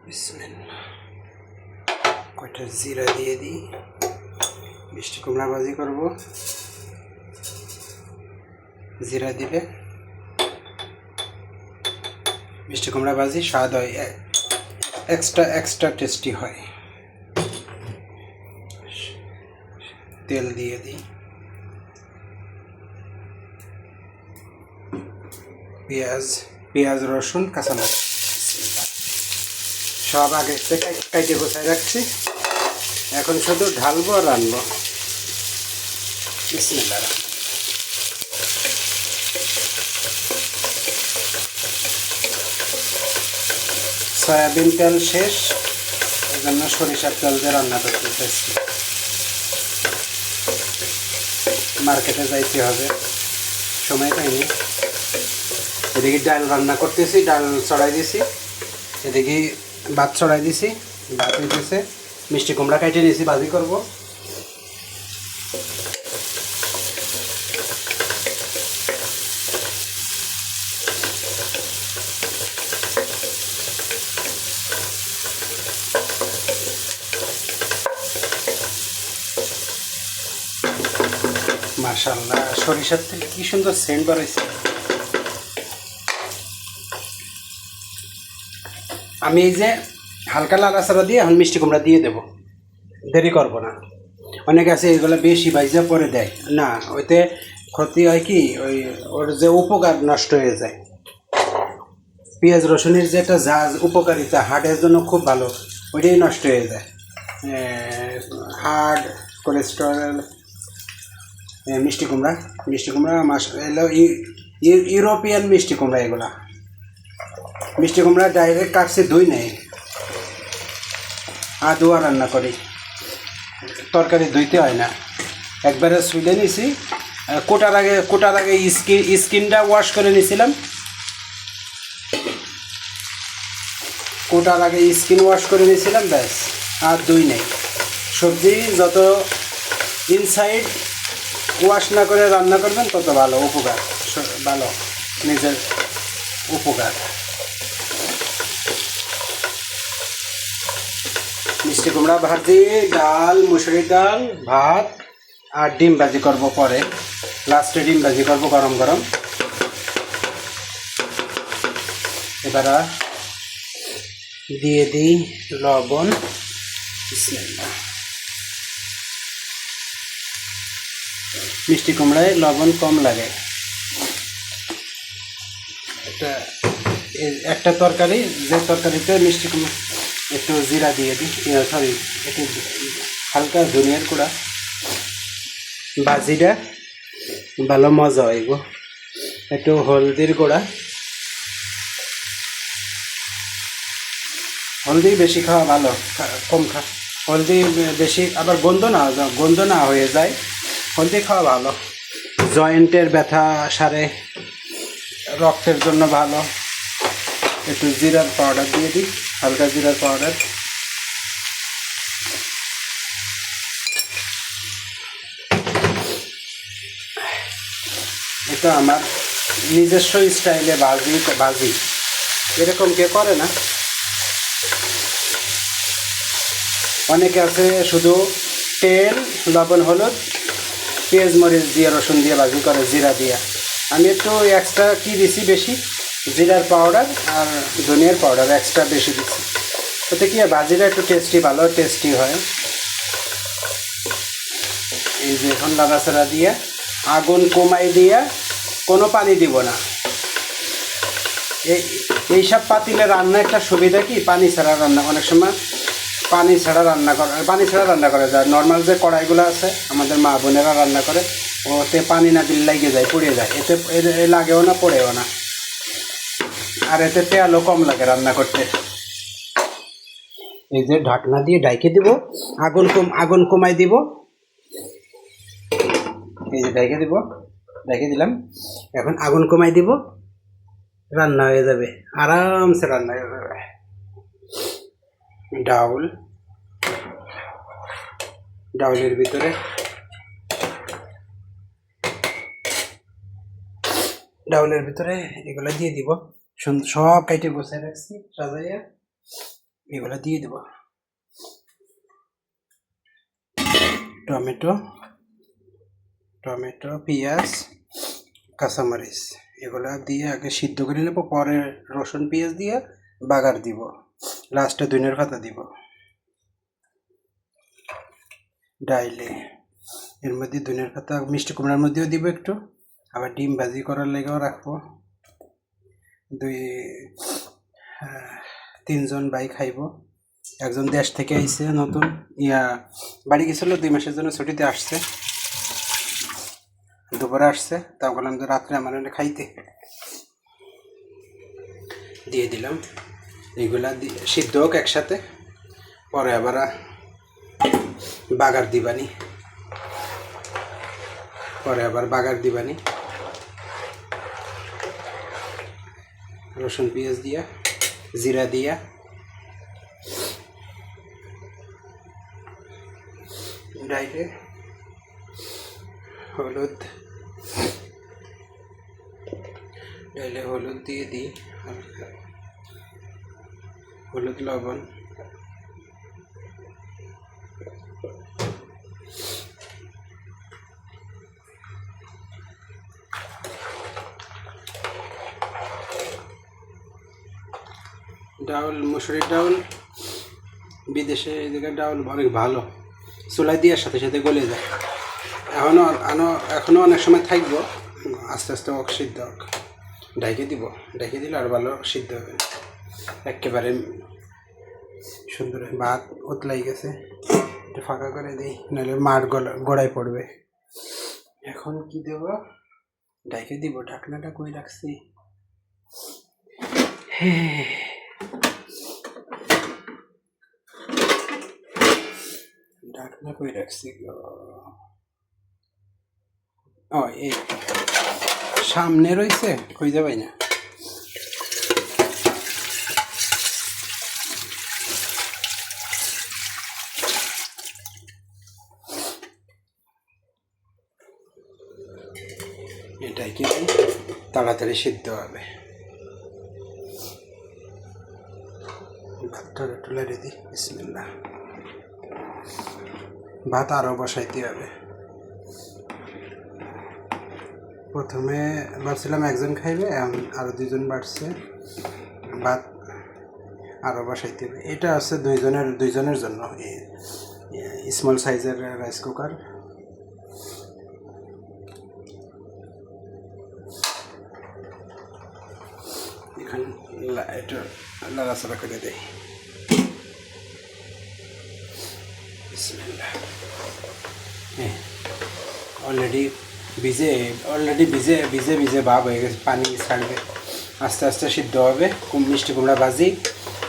বিসমিল্লাহ। কয়টা জিরা দিয়ে দিই। মিষ্টি কুমড়া ভাজি করব। জিরা দিলে মিষ্টি কুমড়া ভাজি স্বাদ হয়, এক্সট্রা টেস্টি হয়। তেল দিয়ে দিই। পেঁয়াজ রসুন কাঁচামরিচ সব আগে থেকে কাইটে গোছায় রাখছি। এখন শুধু ঢালবো আর রানবো। বিসমিল্লাহ। সয়াবিন তেল শেষ, এই জন্য সরিষার তেল দিয়ে রান্না করতে চাইছি। মার্কেটে যাইতে হবে, সময় পাইনি। এদিকে ডাল রান্না করতেছি, ডাল চড়াই দিছি। এদিকে ভাত চড়াই দিছি, ভাত হইতেছে। মিষ্টি কুমড়া কাটে নিয়েছি, ভাজি করব। মাশাআল্লাহ, সরিষার তেল কি সুন্দর সেন্ট বাড়াইছে। আমি এই যে হালকা লাড়াচাড়া দিয়ে এখন মিষ্টি কুমড়া দিয়ে দেবো, দেরি করবো না। অনেকে আছে এগুলো বেশি ভাইজা পরে দেয়, না ওইতে ক্ষতি হয় কি, ওই ওর যে উপকার নষ্ট হয়ে যায়। পেঁয়াজ রসুনের যে একটা উপকারিতা হার্টের জন্য খুব ভালো, ওইটাই নষ্ট হয়ে যায়। Heart, cholesterol. মিষ্টি কুমড়া এলো ইউরোপিয়ান মিষ্টি কুমড়া। এগুলা মিষ্টি কুমড়া ডাইরেক্ট কাটছে, ধুই নেই, ধোয়া রান্না করি। তরকারি ধুইতে হয় না, একবারে সুইলে নিছি। কোটার আগে স্কিনটা ওয়াশ করে নিয়েছিলাম। কোটার আগে স্কিন ওয়াশ করে নিয়েছিলাম, ব্যাস আর ধুই নেই। সবজি যত ইনসাইড ওয়াশ না করে রান্না করবেন তত ভালো, উপকার ভালো, নিজের উপকার। মিষ্টি কুমড়া ভাজি, ডাল, মুসুরির ডাল, ভাত আর ডিম ভাজি করব পরে। লাস্টে ডিম ভাজি করব গরম গরম। এবার দিয়ে দিই লবণ। বিসমিল্লাহ। মিষ্টি কুমড়ায় লবণ কম লাগে। একটা তরকারি, যে তরকারিতে মিষ্টি কুমড়া, একটু জিরা দিয়ে দিই, সরি একটু হালকা ধনিয়ার গুঁড়া। ভাজিটা ভালো মজা হইব। একটু হলদির গুঁড়া, হলদি বেশি খাওয়া ভালো, কম হলদি বেশি আবার গন্ধ না হয়ে যায়। হলদি খাওয়া ভালো, জয়েন্টের ব্যথা সারে, রক্তের জন্য ভালো। একটু জিরার পাউডার দিয়ে দিই, হালকা জিরার পাউডার। এটা আমার নিজস্ব স্টাইলে ভাজি, এরকম কে করে না। অনেকে আছে শুধু তেল, লবণ, হলুদ, পেঁয়াজ মরিচ দিয়ে, রসুন দিয়ে ভাজি করে, জিরা দিয়ে। আমি একটু এক্সট্রা কি দিছি বেশি, জিরার পাউডার আর ধনিয়ার পাউডার এক্সট্রা বেশি দিচ্ছি। ওতে কি ভাজিটা একটু ভালো টেস্টি হয়। এই যে এখন লাড়াচাড়া দিয়ে আগুন কমাই দিয়ে কোনো পানি দিব না। এইসব পাতিলে রান্না একটা সুবিধা কি, পানি ছাড়া রান্না, অনেক সময় পানি ছাড়া রান্না করা যায়। নর্মাল যে কড়াইগুলো আছে আমাদের মা বোনেরা রান্না করে, ওতে পানি না দিলে লেগে যায়, পুড়ে যায়। এতে লাগেও না, পড়েও না, আর এতে তেলও কম লাগে রান্না করতে। এই যে ঢাকনা দিয়ে ঢাইকে দিব, আগুন কমাই দিব। এই যে ঢাইকে দিলাম। এখন আগুন কমাই দিব, রান্না হয়ে যাবে, আরামসে রান্না হয়ে যাবে। ডাউলের ভিতরে এগুলো দিয়ে দিব। সব কাইটে বসায় রাখছি সাজাইয়া। এগুলো দিয়ে দেব। টমেটো, পেঁয়াজ, কাঁচামরিচ এগুলো দিয়ে আগে সিদ্ধ করে নেব, পরে রসুন পেঁয়াজ দিয়ে বাগার দিব, লাস্টে ধনিয়ার পাতা দিব। ডাইলে এর মধ্যে ধনিয়ার পাতা মিষ্টি কুমড়ার মধ্যেও দিব একটু, আবার ডিম ভাজি করার লেগেও রাখবো। 3জন ভাই খাইব। একজন দেশ থেকে আইছে নতুন, বাড়ি গেছিল 2 মাসের জন্য ছুটিতে আসছে, দুপুরে আসছে, তা বললাম যে রাত্রে আমার খাইতে দিয়ে দিলাম। এগুলা সিদ্ধ হোক একসাথে, পরে আবার বাগার দিবানি, রসুন পেঁয়াজ দিয়া, জিরা দিয়া, ডাইলে হলুদ দিয়ে দিই, হলুদ লবণ, ডাউল, মুসুরির ডাউল বিদেশে এদিকে ডাউল অনেক ভালো, চুলাই দেওয়ার সাথে সাথে গলে যায়। এখনও অনেক সময় থাকবো, আস্তে আস্তে সিদ্ধ হোক। ঢাইকে দিলে আর ভালো সিদ্ধ হবে, একেবারে সুন্দর। ভাত উতলাই গেছে, একটু ফাঁকা করে দিই, নাহলে মাঠ গোড়ায় পড়বে। এখন কি দেব? ঢাইকে দিব। ঢাকনাটা কই রাখছি? ঢাকনা কই রাখছি গো? ও এই সামনে রয়েছে, খুঁজে পাই না। এটাই কি তাড়াতাড়ি সিদ্ধ হবে। ভাতটা তুলে দিই, বিসমিল্লাহ। ভাত আরও বসাইতে হবে। প্রথমে ভাবছিলাম একজন খাইবে, আরও 2জন বাড়ছে, ভাত আরও বসাইতে হবে। এটা আছে 2জনের জন্য, স্মল সাইজের রাইস কুকার। এখানে এটা নাড়াচাড়া করে দেয়। অলরেডি ভিজে ভাব হয়ে গেছে, পানি ছাড়বে, আস্তে আস্তে সিদ্ধ হবে। মিষ্টি কুমড়া ভাজি,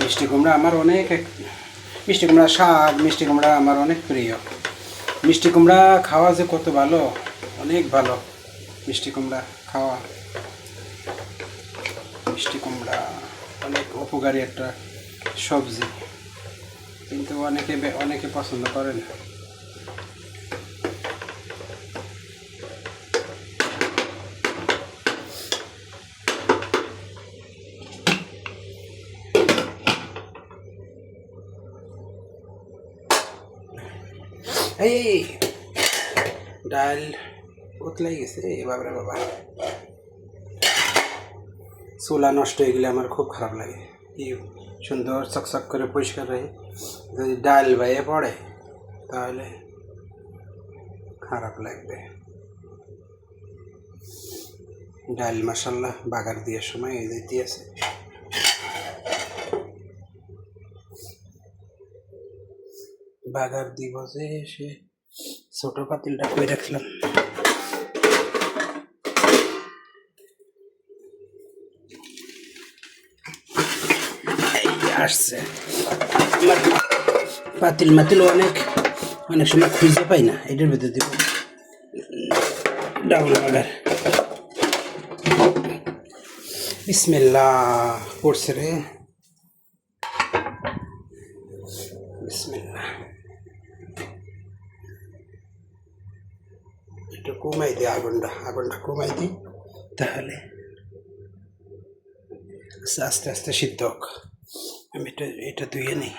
মিষ্টি কুমড়া আমার অনেক, মিষ্টি কুমড়া শাক, মিষ্টি কুমড়া আমার অনেক প্রিয়। মিষ্টি কুমড়া খাওয়া যে কত ভালো, অনেক ভালো মিষ্টি কুমড়া খাওয়া। মিষ্টি কুমড়া অনেক উপকারী একটা সবজি, কিন্তু অনেকে পছন্দ করে না। এই ডাল উতলাই গেছে এবারে বাবা, চুলা নষ্ট হয়ে গেলে আমার খুব খারাপ লাগে। কি সুন্দর চকচক করে পরিষ্কার রয়ে, যদি ডাল বাইয়ে পড়ে তাহলে খারাপ লাগবে। ডাল মাশাল্লাহ বাগার দিয়ে সময় দিতে আছে। বাগার দিব যে সে ছোট পাতিলটা কই রাখলাম। আসছে পাতিল মাতিল অনেক সময় খুঁজে পাই না, এটার ভিতরে দিব ডাউল বাগার। বিসমিল্লাহ পড়ছে রে, বিসমিল্লাহ। একটু কমাই দিই আগুনটা কমাই দিই, তাহলে আস্তে আস্তে সিদ্ধ হোক। আমি এটা ধুয়ে নিই।